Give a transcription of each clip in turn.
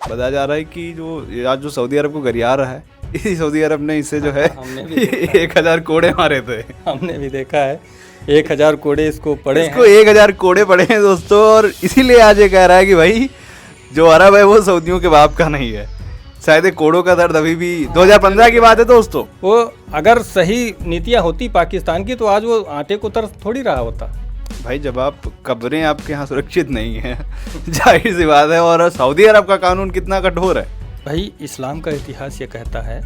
बताया जा रहा है कि आज जो सऊदी अरब को गरिया रहा है, इसी सऊदी अरब ने इससे जो है 1000 कोड़े मारे थे। हमने भी देखा है 1000 कोड़े इसको पड़े इसको 1000 कोड़े पड़े हैं दोस्तों। और इसीलिए आज ये कह रहा है कि भाई जो अरब है वो सऊदियों के बाप का नहीं है। शायद कोड़ों का दर्द अभी भी 2015 की बात है दोस्तों। वो अगर सही नीतियाँ होती पाकिस्तान की तो आज वो आटे को तरस थोड़ी रहा होता। भाई जब आप कब्रें आपके यहाँ सुरक्षित नहीं है जाहिर सी बात है। और सऊदी अरब का कानून कितना कठोर है। भाई इस्लाम का इतिहास ये कहता है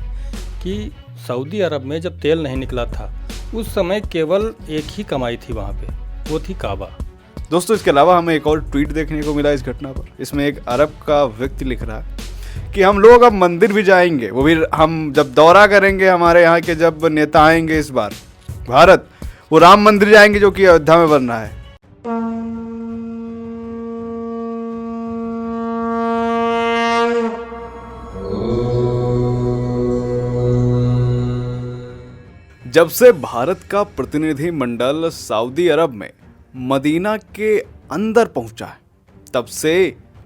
कि सऊदी अरब में जब तेल नहीं निकला था उस समय केवल एक ही कमाई थी वहाँ पे, वो थी काबा। दोस्तों इसके अलावा हमें एक और ट्वीट देखने को मिला इस घटना पर। इसमें एक अरब का व्यक्ति लिख रहा है कि हम लोग अब मंदिर भी जाएंगे, वो भी हम जब दौरा करेंगे, हमारे यहाँ के जब नेता आएंगे इस बार भारत, वो राम मंदिर जाएंगे जो कि अयोध्या में बन रहा है। जब से भारत का प्रतिनिधि मंडल सऊदी अरब में मदीना के अंदर पहुंचा है तब से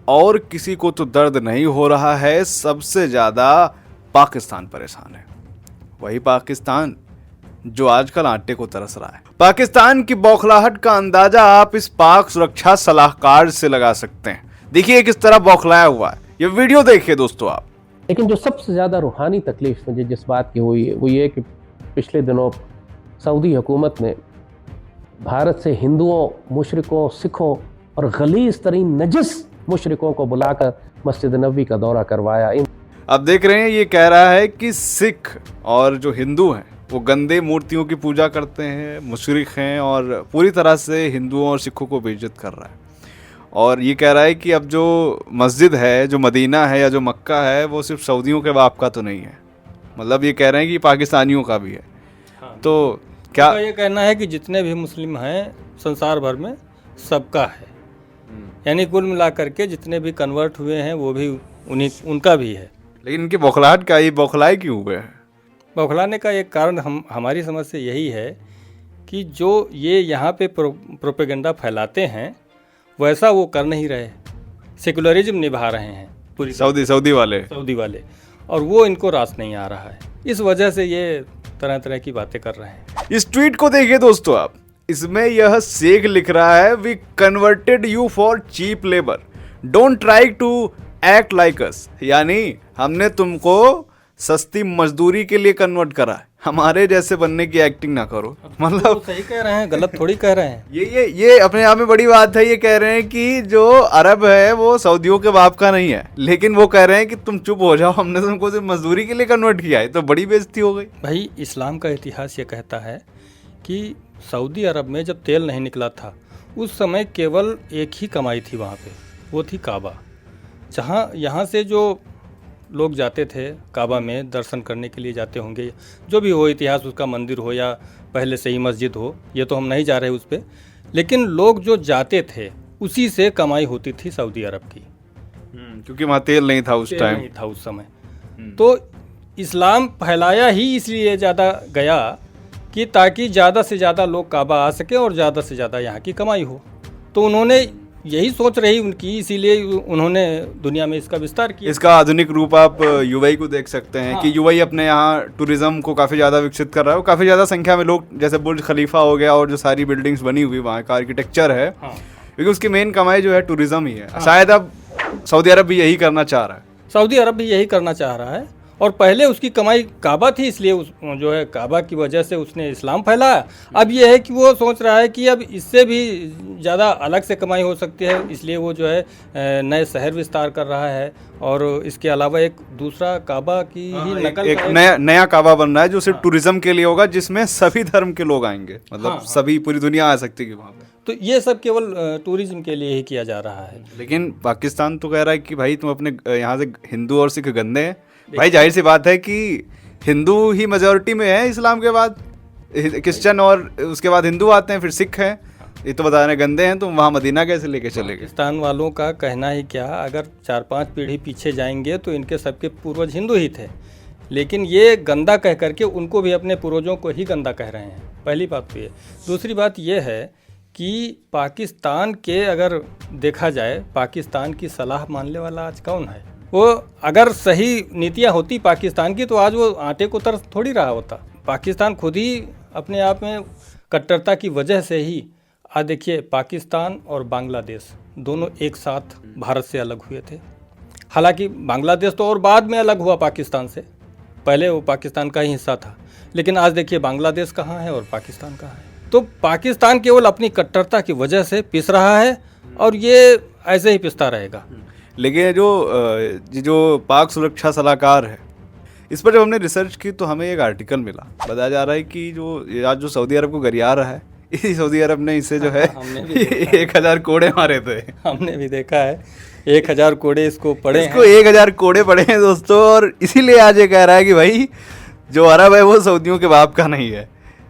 और किसी को तो दर्द नहीं हो रहा है, सबसे ज्यादा पाकिस्तान परेशान है। वही पाकिस्तान जो आजकल आटे को तरस रहा है। पाकिस्तान की बौखलाहट का अंदाजा आप इस पाक सुरक्षा सलाहकार से लगा सकते हैं। देखिए किस तरह बौखलाया हुआ है, ये वीडियो देखिए दोस्तों आप। लेकिन जो सबसे ज़्यादा रूहानी तकलीफ मुझे जिस बात की हुई है वो ये कि पिछले दिनों सऊदी हुकूमत ने भारत से हिंदुओं, मुशरिकों, सिखों और गलीज तरीन नजस मुशरिकों को बुलाकर मस्जिद नबवी का दौरा करवाया। अब देख रहे हैं ये कह रहा है कि सिख और जो हिंदू हैं वो गंदे मूर्तियों की पूजा करते हैं, मुशरिक हैं और पूरी तरह से हिंदुओं और सिखों को बेइज्जत कर रहा है। और ये कह रहा है कि अब जो मस्जिद है, जो मदीना है या जो मक्का है, वो सिर्फ सऊदियों के बाप का तो नहीं है, मतलब ये कह रहे हैं कि पाकिस्तानियों का भी है। हाँ, तो क्या ये कहना है कि जितने भी मुस्लिम हैं संसार भर में सबका है, यानी कुल मिलाकर के जितने भी कन्वर्ट हुए हैं वो भी उनका भी है। लेकिन इनकी बौखलाहट का, ये बौखलाए क्यों हुए हैं? बौखलाने का एक कारण हमारी समझ से यही है कि जो ये यहाँ पे प्रोपेगेंडा फैलाते हैं वैसा वो कर नहीं रहे, सेकुलरिज्म निभा रहे हैं पूरी सऊदी वाले, और वो इनको रास नहीं आ रहा है। इस वजह से ये तरह तरह की बातें कर रहे हैं। इस ट्वीट को देखिए दोस्तों आप। इसमें यह शेख लिख रहा है, we converted you for cheap labour, don't try to act like us, यानी हमने तुमको सस्ती मजदूरी के लिए कन्वर्ट करा है, हमारे जैसे बनने की एक्टिंग ना करो। मतलब तो सही कह रहे हैं, गलत थोड़ी कह रहे हैं। ये अपने आप में बड़ी बात है। ये कह रहे हैं कि जो अरब है वो सऊदियों के बाप का नहीं है, लेकिन वो कह रहे हैं कि तुम चुप हो जाओ, हमने तुमको सिर्फ मजदूरी के लिए कन्वर्ट किया है। तो बड़ी बेइज्जती हो गई। भाई इस्लाम का इतिहास ये कहता है कि सऊदी अरब में जब तेल नहीं निकला था उस समय केवल एक ही कमाई थी वहाँ पे, वो थी काबा। जहाँ यहाँ से जो लोग जाते थे काबा में दर्शन करने के लिए जाते होंगे, जो भी हो इतिहास उसका, मंदिर हो या पहले से ही मस्जिद हो, ये तो हम नहीं जा रहे उस पर, लेकिन लोग जो जाते थे उसी से कमाई होती थी सऊदी अरब की, क्योंकि वहाँ तेल नहीं था उस टाइम, नहीं था उस समय। तो इस्लाम फैलाया ही इसलिए ज़्यादा गया कि ताकि ज़्यादा से ज़्यादा लोग काबा आ सके और ज़्यादा से ज़्यादा यहाँ की कमाई हो। तो उन्होंने यही सोच रही उनकी, इसीलिए उन्होंने दुनिया में इसका विस्तार किया। इसका आधुनिक रूप आप यूएई को देख सकते हैं। हाँ। कि यूएई अपने यहाँ टूरिज्म को काफ़ी ज़्यादा विकसित कर रहा है। काफ़ी ज़्यादा संख्या में लोग, जैसे बुर्ज खलीफा हो गया और जो सारी बिल्डिंग्स बनी हुई वहाँ का आर्किटेक्चर है, हाँ। क्योंकि उसकी मेन कमाई जो है टूरिज्म ही है। हाँ। शायद अब सऊदी अरब भी यही करना चाह रहा है। सऊदी अरब भी यही करना चाह रहा है, और पहले उसकी कमाई काबा थी, इसलिए उस जो है काबा की वजह से उसने इस्लाम फैलाया। अब ये है कि वो सोच रहा है कि अब इससे भी ज़्यादा अलग से कमाई हो सकती है, इसलिए वो जो है नए शहर विस्तार कर रहा है। और इसके अलावा एक दूसरा काबा की ही नकल, एक नया काबा बन रहा है जो सिर्फ टूरिज्म के लिए होगा, जिसमें सभी धर्म के लोग आएंगे, मतलब सभी पूरी दुनिया आ सकती है वहाँ पे। तो ये सब केवल टूरिज्म के लिए ही किया जा रहा है। लेकिन पाकिस्तान तो कह रहा है कि भाई तुम अपने यहाँ से हिंदू और सिख गंदे हैं। भाई जाहिर सी बात है कि हिंदू ही मेजॉरिटी में है, इस्लाम के बाद क्रिश्चियन और उसके बाद हिंदू आते हैं, फिर सिख हैं। ये तो बता रहे गंदे हैं, तो वहाँ मदीना कैसे लेके चले गए? पाकिस्तान वालों का कहना ही क्या, अगर 4-5 पीढ़ी पीछे जाएंगे तो इनके सबके पूर्वज हिंदू ही थे, लेकिन ये गंदा कह करके उनको भी अपने पूर्वजों को ही गंदा कह रहे हैं। पहली बात तो ये। दूसरी बात ये है कि पाकिस्तान के अगर देखा जाए, पाकिस्तान की सलाह मानने वाला आज कौन है? वो अगर सही नीतियाँ होती पाकिस्तान की तो आज वो आटे को तरस थोड़ी रहा होता। पाकिस्तान खुद ही अपने आप में कट्टरता की वजह से ही आज देखिए पाकिस्तान और बांग्लादेश दोनों एक साथ भारत से अलग हुए थे। हालांकि बांग्लादेश तो और बाद में अलग हुआ पाकिस्तान से, पहले वो पाकिस्तान का ही हिस्सा था। लेकिन आज देखिए बांग्लादेश कहाँ है और पाकिस्तान कहाँ है। तो पाकिस्तान केवल अपनी कट्टरता की वजह से पिस रहा है और ये ऐसे ही पिसता रहेगा। लेकिन जो पाक सुरक्षा सलाहकार है, इस पर जब हमने रिसर्च की तो हमें एक आर्टिकल मिला, बताया जा रहा है कि आज जो सऊदी अरब को गरिया रहा है, इसी सऊदी अरब ने इसे जो है 1000 कोड़े मारे थे। हमने भी देखा है 1000 कोड़े इसको पड़े इसको 1000 कोड़े पड़े हैं दोस्तों। और इसीलिए आज ये कह रहा है कि भाई जो अरब है वो सऊदियों के बाप का नहीं है।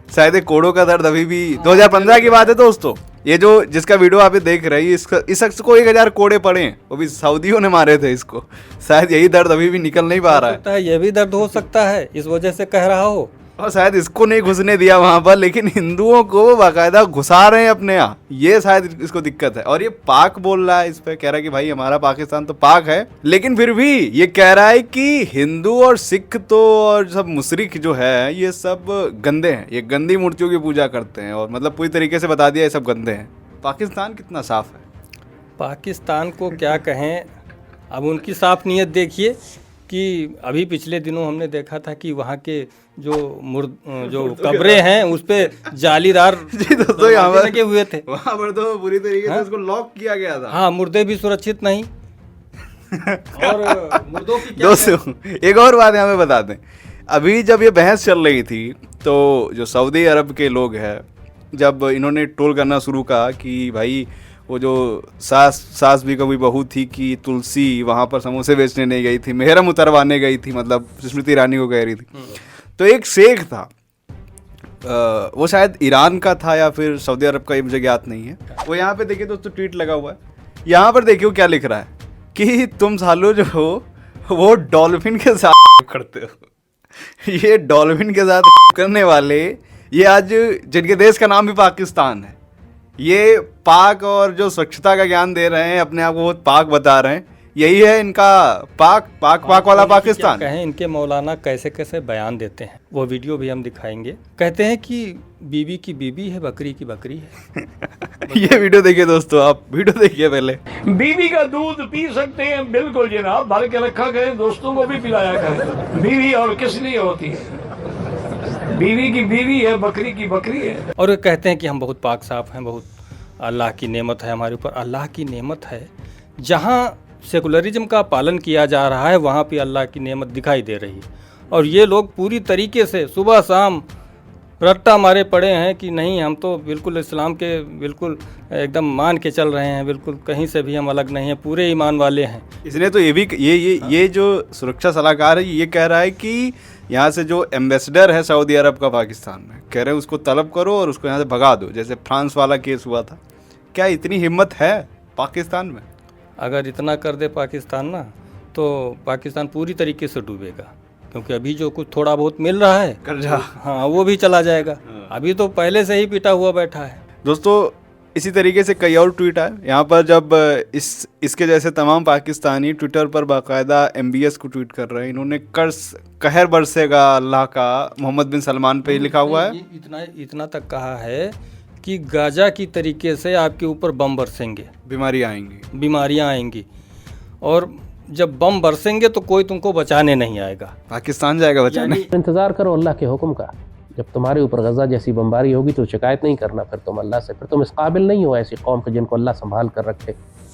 शायद कोड़ों का दर्द अभी भी 2015 की बात है दोस्तों। ये जो जिसका वीडियो आप देख रहे हैं, इस शख्स को 1000 कोड़े पड़े हैं, वो भी सऊदियों ने मारे थे इसको। शायद यही दर्द अभी भी निकल नहीं पा रहा है। ये भी दर्द हो सकता है, इस वजह से कह रहा हो। और शायद इसको नहीं घुसने दिया वहां पर, लेकिन हिंदुओं को बाकायदा घुसा रहे हैं अपने यहाँ, ये शायद इसको दिक्कत है। और ये पाक बोल रहा है, इस पे कह रहा है कि भाई हमारा पाकिस्तान तो पाक है, लेकिन फिर भी ये कह रहा है कि हिंदू और सिख तो और सब मुशरिक जो है ये सब गंदे हैं, ये गंदी मूर्तियों की पूजा करते हैं। और मतलब पूरी तरीके से बता दिया ये सब गंदे हैं। पाकिस्तान कितना साफ है? पाकिस्तान को क्या कहें, अब उनकी साफ नीयत देखिए कि अभी पिछले दिनों हमने देखा था कि वहाँ के जो कब्रें हैं उस पे जालीदार जी दोस्तों यहाँ पर लगे हुए थे। वहाँ पर तो पूरी तरीके से उसको लॉक किया गया था। हाँ, मुर्दे भी सुरक्षित नहीं। और मुर्दों की क्या दोस्तों एक और बात यहाँ पे बता दें, अभी जब ये बहस चल रही थी तो जो सऊदी अरब के लोग हैं, जब इन्होंने ट्रोल करना शुरू कहा कि भाई वो जो सास भी कभी बहू थी कि तुलसी वहाँ पर समोसे बेचने नहीं गई थी, मेहरम उतरवाने गई थी, मतलब स्मृति ईरानी को कह रही थी। तो एक शेख था, वो शायद ईरान का था या फिर सऊदी अरब का, ये मुझे ज्ञात नहीं है। वो यहाँ पे देखिए दोस्तों ट्वीट लगा हुआ है, यहाँ पर देखिए वो क्या लिख रहा है कि तुम सालों जो हो वो डॉल्फिन के साथ करते हो। ये डॉल्फिन के साथ करने वाले, ये आज जिनके देश का नाम भी पाकिस्तान है, ये पाक और जो स्वच्छता का ज्ञान दे रहे हैं, अपने आप को बहुत पाक बता रहे हैं, यही है इनका पाक वाला पाकिस्तान। कहें इनके मौलाना कैसे कैसे बयान देते हैं, वो वीडियो भी हम दिखाएंगे। कहते हैं कि बीवी की बीवी है, बकरी की बकरी है। ये वीडियो देखिए दोस्तों, आप वीडियो देखिए पहले। बीवी का दूध पी सकते हैं, बिल्कुल जनाब, भर के रखा करें, दोस्तों को भी पिलाया करें। बीवी और किस लिए होती है? बीवी की बीवी है, बकरी की बकरी है। और कहते हैं कि हम बहुत पाक साफ हैं, बहुत अल्लाह की नेमत है हमारे ऊपर। अल्लाह की नेमत है, जहाँ सेकुलरिज्म का पालन किया जा रहा है वहाँ पे अल्लाह की नेमत दिखाई दे रही है। और ये लोग पूरी तरीके से सुबह शाम रट्टा मारे पड़े हैं कि नहीं, हम तो बिल्कुल इस्लाम के बिल्कुल एकदम मान के चल रहे हैं, बिल्कुल कहीं से भी हम अलग नहीं हैं, पूरे ईमान वाले हैं। इसने तो ये भी ये जो सुरक्षा सलाहकार है ये कह रहा है कि यहाँ से जो एम्बेसडर है सऊदी अरब का पाकिस्तान में, कह रहे हैं उसको तलब करो और उसको यहाँ से भगा दो, जैसे फ्रांस वाला केस हुआ था। क्या इतनी हिम्मत है पाकिस्तान में? अगर इतना कर दे पाकिस्तान ना, तो पाकिस्तान पूरी तरीके से डूबेगा, क्योंकि अभी जो कुछ थोड़ा बहुत मिल रहा है कर्जा, हाँ वो भी चला जाएगा। अभी तो पहले से ही पिटा हुआ बैठा है। दोस्तों इसी तरीके से कई और ट्वीट आए यहाँ पर, जब इसके जैसे तमाम पाकिस्तानी ट्विटर पर बाकायदा MBS को ट्वीट कर रहे हैं। इन्होंने कहर बरसेगा अल्लाह का मोहम्मद बिन सलमान पे लिखा हुआ है। इतना तक कहा है कि गाजा की तरीके से आपके ऊपर बम बरसेंगे, बीमारियां आएंगी, और जब बम बरसेंगे तो कोई तुमको बचाने नहीं आएगा, पाकिस्तान जाएगा बचाने। इंतज़ार करो अल्लाह के हुक्म का। जब तुम्हारे ऊपर गजा जैसी बमबारी होगी तो शिकायत नहीं करना फिर तुम अल्लाह से। फिर तुम इस काबिल नहीं हो ऐसी कौम के जिनको अल्लाह संभाल कर रखे।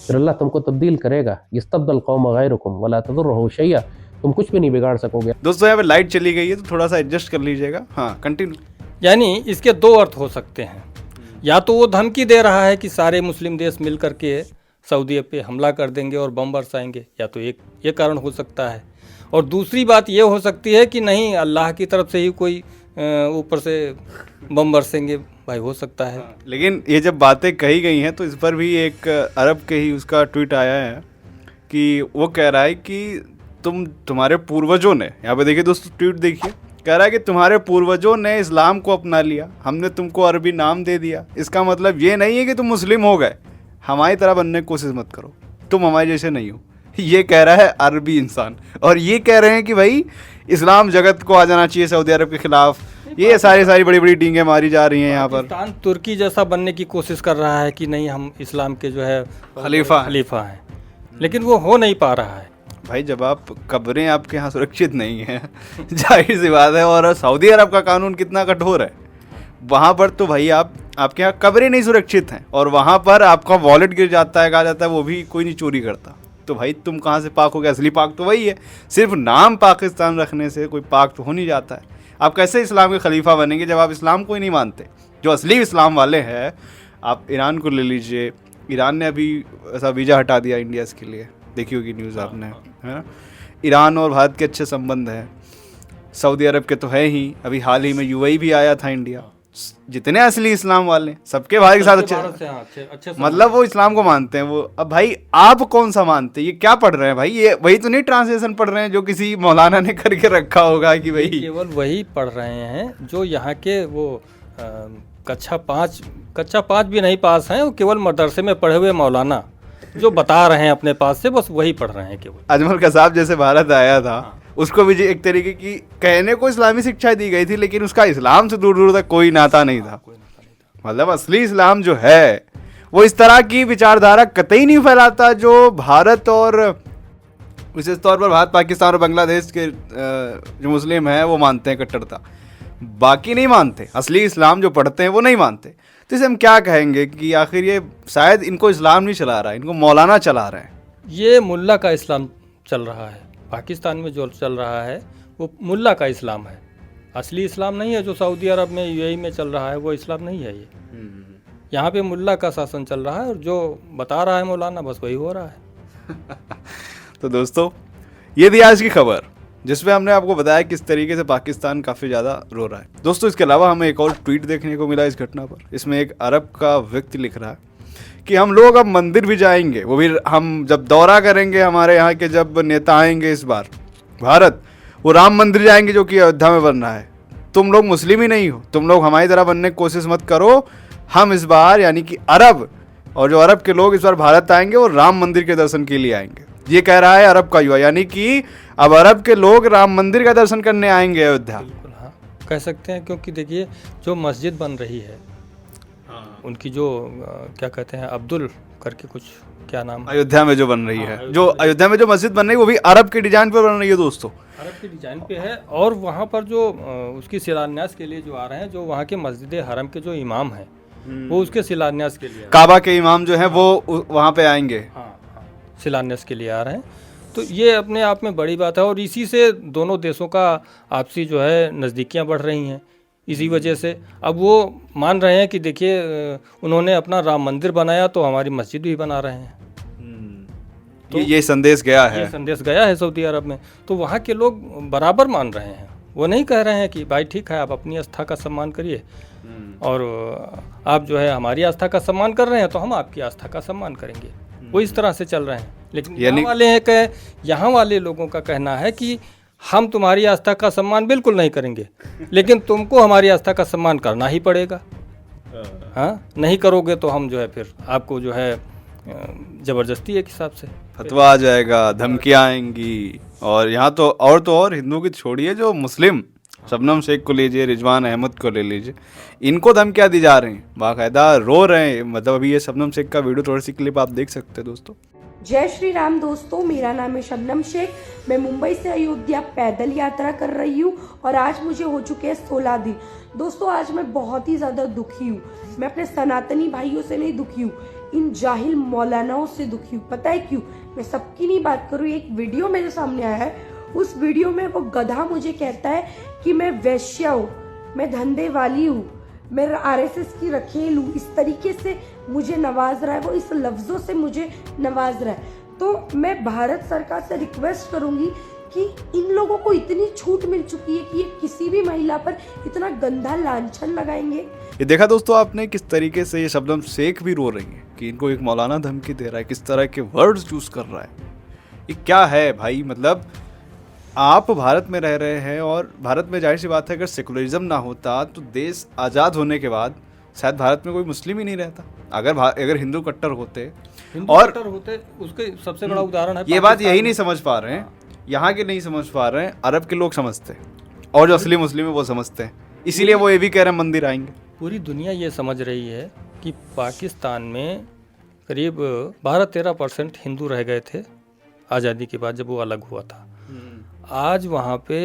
फिर अल्लाह तुमको तब्दील करेगा। यस्तब्दल कौम गैरुकुम वला तदुर्रुहु शैया, तुम कुछ भी नहीं बिगाड़ सकोगे। दोस्तों यहाँ पे लाइट चली गई है तो थोड़ा सा एडजस्ट कर लीजिएगा। हाँ कंटिन्यू। यानी इसके दो अर्थ हो सकते हैं, या तो वो धमकी दे रहा है कि सारे मुस्लिम देश मिल करके सऊदी पे हमला कर देंगे और बम बरसाएंगे, या तो एक ये कारण हो सकता है। और दूसरी बात ये हो सकती है कि नहीं, अल्लाह की तरफ से ही कोई ऊपर से बम बरसेंगे, भाई हो सकता है। लेकिन ये जब बातें कही गई हैं तो इस पर भी एक अरब के ही उसका ट्वीट आया है कि वो कह रहा है कि तुम्हारे पूर्वजों ने, यहाँ पे देखिए दोस्तों ट्वीट देखिए, कह रहा है कि तुम्हारे पूर्वजों ने इस्लाम को अपना लिया, हमने तुमको अरबी नाम दे दिया। इसका मतलब ये नहीं है कि तुम मुस्लिम हो गए, हमारी तरह बनने की कोशिश मत करो, तुम हमारे जैसे नहीं हो। ये कह रहा है अरबी इंसान, और ये कह रहे हैं कि भाई इस्लाम जगत को आ जाना चाहिए सऊदी अरब के खिलाफ। ये सारी बड़ी बड़ी डींगे मारी जा रही हैं यहाँ पर। पाकिस्तान तुर्की जैसा बनने की कोशिश कर रहा है कि नहीं हम इस्लाम के जो है खलीफा हैं, लेकिन वो हो नहीं पा रहा है। भाई जब आप कब्रें आपके यहाँ सुरक्षित नहीं हैं जाहिर सी बात है, और सऊदी अरब का कानून कितना कठोर है, वहाँ पर तो भाई आपके यहाँ कब्रें नहीं सुरक्षित हैं, और वहाँ पर आपका वॉलेट गिर जाता है, कहा जाता है वो भी कोई नहीं चोरी करता, तो भाई तुम कहाँ से पाक हो गए? असली पाक तो वही है, सिर्फ नाम पाकिस्तान रखने से कोई पाक तो हो नहीं जाता है। आप कैसे इस्लाम के खलीफा बनेंगे जब आप इस्लाम को ही नहीं मानते? जो असली इस्लाम वाले हैं, आप ईरान को ले लीजिए, ईरान ने अभी ऐसा वीज़ा हटा दिया इंडिया के लिए, देखी होगी न्यूज़ आपने, है ना। ईरान और भारत के अच्छे संबंध हैं, सऊदी अरब के तो है ही, अभी हाल ही में यूएई भी आया था इंडिया। जितने असली इस्लाम वाले सबके भारत के साथ अच्छे मतलब वो इस्लाम को मानते हैं वो। अब भाई आप कौन सा मानते हैं? ये क्या पढ़ रहे हैं भाई? ये वही तो नहीं ट्रांसलेशन पढ़ रहे हैं जो किसी मौलाना ने करके रखा होगा कि भाई केवल वही पढ़ रहे हैं जो यहाँ के वो कक्षा पाँच भी नहीं पास हैं, वो केवल मदरसे में पढ़े हुए मौलाना जो बता रहे हैं अपने पास से, बस वही पढ़ रहे हैं केवल। अजमल कसाब जैसे भारत आया था, उसको भी एक तरीके की कहने को इस्लामी शिक्षा दी गई थी, लेकिन उसका इस्लाम से दूर दूर तक कोई नाता नहीं था। मतलब असली इस्लाम जो है वो इस तरह की विचारधारा कतई नहीं फैलाता जो भारत, और विशेष तौर पर भारत, पाकिस्तान और बांग्लादेश के जो मुस्लिम हैं वो मानते हैं कट्टरता, बाकी नहीं मानते। असली इस्लाम जो पढ़ते हैं वो नहीं मानते। तो इसे हम क्या कहेंगे कि आखिर ये शायद इनको इस्लाम नहीं चला रहा है, इनको मौलाना चला रहे हैं। ये मुल्ला का इस्लाम चल रहा है। पाकिस्तान में जो चल रहा है वो मुल्ला का इस्लाम है, असली इस्लाम नहीं है। जो सऊदी अरब में यूएई में चल रहा है वो इस्लाम नहीं है। ये यहाँ पे मुल्ला का शासन चल रहा है, और जो बता रहा है मौलाना बस वही हो रहा है। तो दोस्तों ये थी आज की खबर, जिसमें हमने आपको बताया किस तरीके से पाकिस्तान काफ़ी ज़्यादा रो रहा है। दोस्तों इसके अलावा हमें एक और ट्वीट देखने को मिला इस घटना पर। इसमें एक अरब का व्यक्ति लिख रहा है कि हम लोग अब मंदिर भी जाएंगे, वो भी हम जब दौरा करेंगे, हमारे यहाँ के जब नेता आएंगे इस बार भारत, वो राम मंदिर जाएंगे जो कि अयोध्या में बनना है। तुम लोग मुस्लिम ही नहीं हो, तुम लोग हमारी तरह बनने की कोशिश मत करो। हम इस बार यानी कि अरब, और जो अरब के लोग इस बार भारत आएंगे वो राम मंदिर के दर्शन के लिए आएंगे। ये कह रहा है अरब का युवा, यानी कि अब अरब के लोग राम मंदिर का दर्शन करने आएंगे अयोध्या। बिल्कुल हाँ, कह सकते हैं, क्योंकि देखिए जो मस्जिद बन रही है उनकी जो क्या कहते हैं अब्दुल करके कुछ क्या नाम, अयोध्या में जो बन रही है, जो अयोध्या में जो मस्जिद बन रही है वो भी अरब के डिजाइन पर बन रही है दोस्तों, अरब के डिजाइन पे है। और वहाँ पर जो उसकी शिलान्यास के लिए जो आ रहे हैं, जो वहाँ के मस्जिद हरम के जो इमाम हैं वो उसके शिलान्यास के लिए, काबा के इमाम जो है वो वहाँ पे आएंगे, शिलान्यास के लिए आ रहे हैं। तो ये अपने आप में बड़ी बात है, और इसी से दोनों देशों का आपसी जो है नज़दीकियाँ बढ़ रही हैं। इसी वजह से अब वो मान रहे हैं कि देखिए उन्होंने अपना राम मंदिर बनाया तो हमारी मस्जिद भी बना रहे हैं। तो ये संदेश गया है, ये संदेश गया है सऊदी अरब में, तो वहाँ के लोग बराबर मान रहे हैं। वो नहीं कह रहे हैं कि भाई ठीक है आप अपनी आस्था का सम्मान करिए, और आप जो है हमारी आस्था का सम्मान कर रहे हैं तो हम आपकी आस्था का सम्मान करेंगे। वो इस तरह से चल रहे हैं। लेकिन यहाँ वाले लोगों का कहना है कि हम तुम्हारी आस्था का सम्मान बिल्कुल नहीं करेंगे, लेकिन तुमको हमारी आस्था का सम्मान करना ही पड़ेगा। हाँ, नहीं करोगे तो हम जो है फिर आपको जो है ज़बरदस्ती एक हिसाब से फतवा आ जाएगा, धमकियाँ आएंगी। और यहाँ तो और हिंदुओं की छोड़िए, जो मुस्लिम शबनम शेख को लीजिए, रिजवान अहमद को ले लीजिए, इनको धमकियाँ दी जा रही हैं, बाकायदा रो रहे हैं। मतलब अभी ये शबनम शेख का वीडियो, थोड़ी सी क्लिप आप देख सकते हैं दोस्तों। जय श्री राम दोस्तों, मेरा नाम है शबनम शेख। मैं मुंबई से अयोध्या पैदल यात्रा कर रही हूँ और आज मुझे हो चुके हैं 16 दिन। दोस्तों आज मैं बहुत ही ज़्यादा दुखी हूँ। मैं अपने सनातनी भाइयों से नहीं दुखी हूँ, इन जाहिल मौलानाओं से दुखी हूँ। पता है क्यों? मैं सबकी नहीं बात करूँ, एक वीडियो मेरे सामने आया है, उस वीडियो में वो गधा मुझे कहता है कि मैं वैश्या हूँ, मैं धंधे वाली हूँ, मैं आरएसएस की रखेल हूँ। इस तरीके से मुझे नवाज रहा है, वो इस लफ्ज़ों से मुझे नवाज रहा है। तो मैं भारत सरकार से रिक्वेस्ट करूँगी कि इन लोगों को इतनी छूट मिल चुकी है कि ये किसी भी महिला पर इतना गंदा लांछन लगाएंगे। ये देखा दोस्तों आपने किस तरीके से ये शबनम शेख भी रो रही है कि इनको एक मौलाना धमकी दे रहा है, किस तरह के वर्ड्स चूज कर रहा है। ये क्या है भाई? मतलब आप भारत में रह रहे हैं और भारत में जाहिर सी बात है अगर सेकुलरिज्म ना होता तो देश आज़ाद होने के बाद शायद भारत में कोई मुस्लिम ही नहीं रहता। अगर हिंदू कट्टर होते हिंदू और कट्टर होते, उसके सबसे बड़ा उदाहरण है ये बात पाकिस्तान यही में। नहीं समझ पा रहे हैं, यहाँ के नहीं समझ पा रहे हैं, अरब के लोग समझते हैं और जो असली मुस्लिम है वो समझते हैं, इसीलिए वो ये भी कह रहे हैं मंदिर आएंगे। पूरी दुनिया ये समझ रही है कि पाकिस्तान में करीब 12-13% हिंदू रह गए थे आज़ादी के बाद जब वो अलग हुआ था। आज वहाँ पे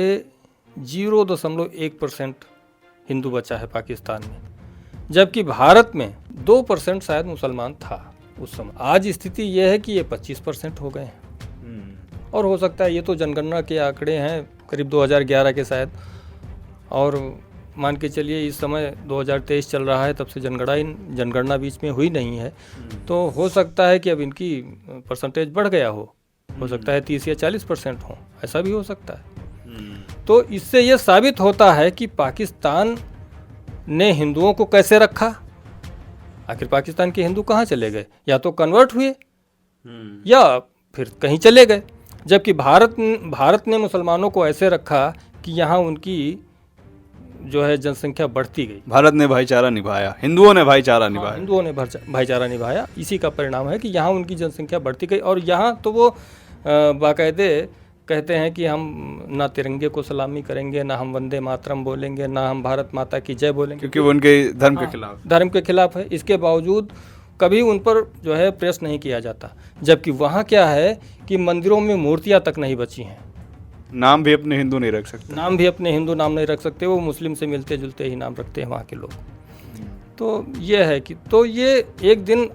0.1% हिंदू बचा है पाकिस्तान में, जबकि भारत में 2% शायद मुसलमान था उस समय। आज स्थिति ये है कि ये 25% हो गए हैं और हो सकता है, ये तो जनगणना के आंकड़े हैं करीब 2011 के शायद, और मान के चलिए इस समय 2023 चल रहा है, तब से जनगणना बीच में हुई नहीं है, तो हो सकता है कि अब इनकी परसेंटेज बढ़ गया हो सकता है 30 या 40% हो, ऐसा भी हो सकता है। तो इससे ये साबित होता है कि पाकिस्तान ने हिंदुओं को कैसे रखा। आखिर पाकिस्तान के हिंदू कहाँ चले गए, या तो कन्वर्ट हुए या फिर कहीं चले गए, जबकि भारत ने मुसलमानों को ऐसे रखा कि यहाँ उनकी जो है जनसंख्या बढ़ती गई। भारत ने भाईचारा निभाया, हिंदुओं ने भाईचारा निभाया। हिंदुओं ने भाईचारा निभाया, इसी का परिणाम है कि यहाँ उनकी जनसंख्या बढ़ती गई। और यहाँ तो वो बाकायदे कहते हैं कि हम ना तिरंगे को सलामी करेंगे, ना हम वंदे मातरम बोलेंगे, ना हम भारत माता की जय बोलेंगे, क्योंकि वो उनके धर्म के खिलाफ धर्म के खिलाफ है। इसके बावजूद कभी उन पर जो है प्रेस नहीं किया जाता, जबकि वहाँ क्या है कि मंदिरों में मूर्तियाँ तक नहीं बची हैं। नाम भी अपने हिंदू नहीं रख सकते, नाम भी अपने हिंदू नाम नहीं रख सकते, वो मुस्लिम से मिलते जुलते ही नाम रखते हैं वहाँ के लोग। तो ये है कि तो ये एक दिन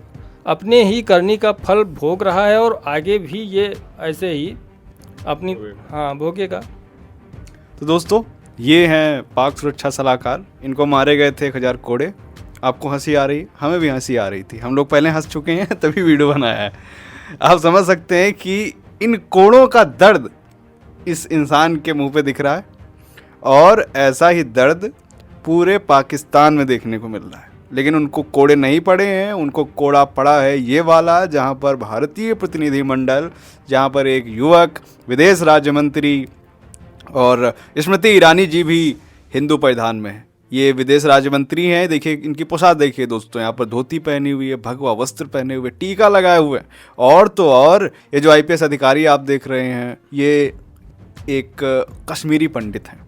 अपने ही करनी का फल भोग रहा है और आगे भी ये ऐसे ही अपनी भोगेगा। तो दोस्तों, ये हैं पाक सुरक्षा सलाहकार, इनको मारे गए थे 1000 कोड़े। आपको हंसी आ रही, हमें भी हंसी आ रही थी, हम लोग पहले हंस चुके हैं तभी वीडियो बनाया है। आप समझ सकते हैं कि इन कोड़ों का दर्द इस इंसान के मुंह पे दिख रहा है और ऐसा ही दर्द पूरे पाकिस्तान में देखने को मिल रहा है। लेकिन उनको कोड़े नहीं पड़े हैं, उनको कोड़ा पड़ा है ये वाला, जहाँ पर भारतीय प्रतिनिधिमंडल, जहाँ पर एक युवक विदेश राज्य मंत्री और स्मृति ईरानी जी भी हिंदू परिधान में है। ये विदेश राज्य मंत्री हैं, देखिए इनकी पोशाक देखिए दोस्तों, यहाँ पर धोती पहनी हुई है, भगवा वस्त्र पहने हुए, टीका लगाए हुए, और तो और ये जो IPS अधिकारी आप देख रहे हैं ये एक कश्मीरी पंडित हैं।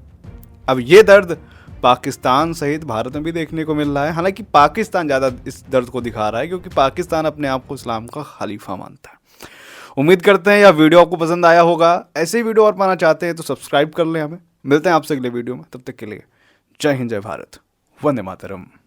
अब ये दर्द पाकिस्तान सहित भारत में भी देखने को मिल रहा है। हालांकि पाकिस्तान ज़्यादा इस दर्द को दिखा रहा है क्योंकि पाकिस्तान अपने आप को इस्लाम का खलीफा मानता है। उम्मीद करते हैं यह वीडियो आपको पसंद आया होगा। ऐसे ही वीडियो और पाना चाहते हैं तो सब्सक्राइब कर लें हमें। मिलते हैं आपसे अगले वीडियो में, तब तक के लिए जय हिंद, जय भारत, वंदे मातरम।